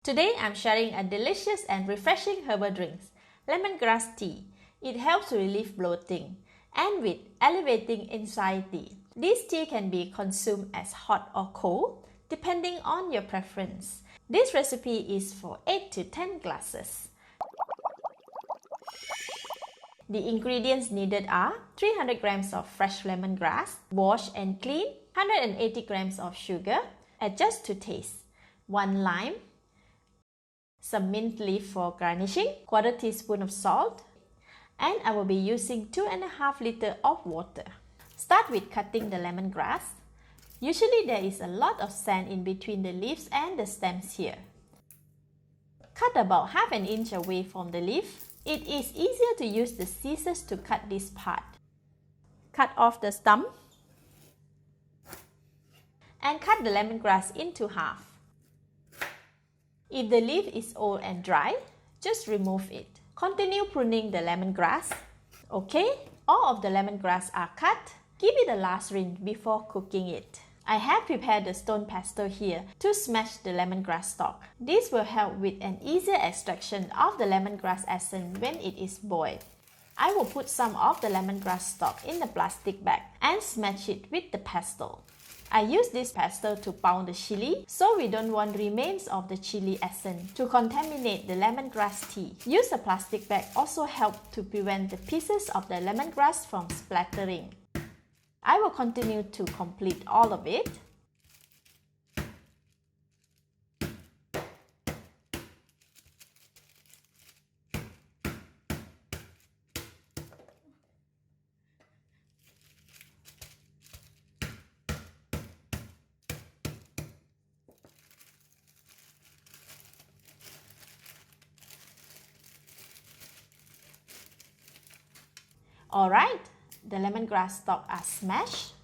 Today I'm sharing a delicious and refreshing herbal drink, lemongrass tea. It helps to relieve bloating and with elevating anxiety. This tea can be consumed as hot or cold, depending on your preference. This recipe is for 8 to 10 glasses. The ingredients needed are 300 grams of fresh lemongrass, washed and cleaned, 180 grams of sugar, adjust to taste, 1 lime, some mint leaf for garnishing, quarter teaspoon of salt, and I will be using 2.5 liters of water. Start with cutting the lemongrass. Usually there is a lot of sand in between the leaves and the stems here. Cut about half an inch away from the leaf. It is easier to use the scissors to cut this part. Cut off the stump and cut the lemongrass into half. If the leaf is old and dry, just remove it. Continue pruning the lemongrass. Okay, all of the lemongrass are cut. Give it a last rinse before cooking it. I have prepared the stone pestle here to smash the lemongrass stalk. This will help with an easier extraction of the lemongrass essence when it is boiled. I will put some of the lemongrass stalk in the plastic bag and smash it with the pestle. I use this pestle to pound the chili, so we don't want remains of the chili essence to contaminate the lemongrass tea. Use a plastic bag also helps to prevent the pieces of the lemongrass from splattering. I will continue to complete all of it. Alright, the lemongrass stalks are smashed.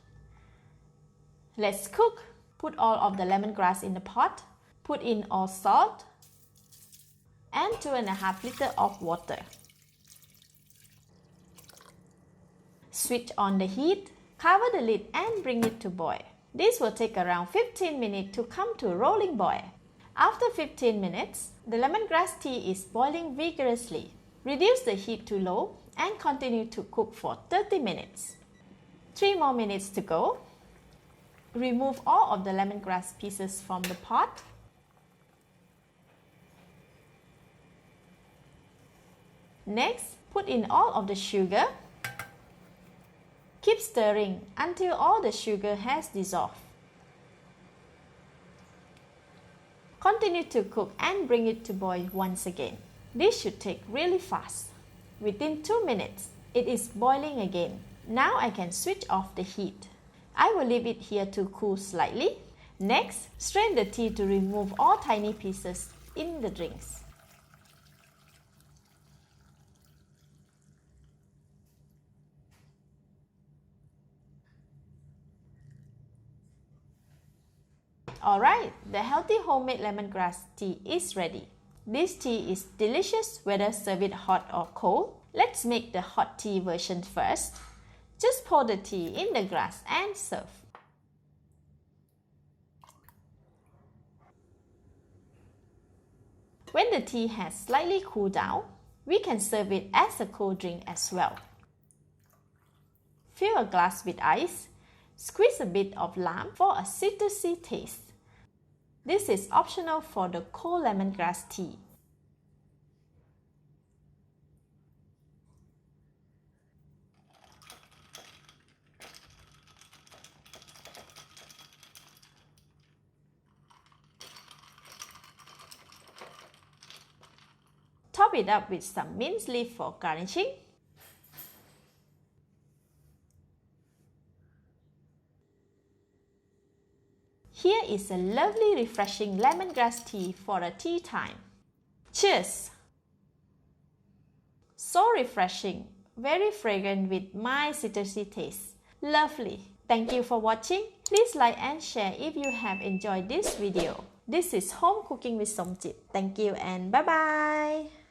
Let's cook. Put all of the lemongrass in the pot. Put in all salt and 2.5 liters of water. Switch on the heat, cover the lid and bring it to boil. This will take around 15 minutes to come to a rolling boil. After 15 minutes, the lemongrass tea is boiling vigorously. Reduce the heat to low and continue to cook for 30 minutes. 3 more minutes to go. Remove all of the lemongrass pieces from the pot. Next, put in all of the sugar. Keep stirring until all the sugar has dissolved. Continue to cook and bring it to boil once again. This should take really fast. Within 2 minutes, it is boiling again. Now I can switch off the heat. I will leave it here to cool slightly. Next, strain the tea to remove all tiny pieces in the drinks. Alright, the healthy homemade lemongrass tea is ready. This tea is delicious whether serve it hot or cold. Let's make the hot tea version first. Just pour the tea in the glass and serve. When the tea has slightly cooled down, we can serve it as a cold drink as well. Fill a glass with ice. Squeeze a bit of lime for a citrusy taste. This is optional for the cold lemongrass tea. Top it up with some mint leaf for garnishing. Here is a lovely refreshing lemongrass tea for a tea time. Cheers! So refreshing, very fragrant with mild citrusy taste. Lovely! Thank you for watching. Please like and share if you have enjoyed this video. This is Home Cooking with Somjit. Thank you and bye-bye!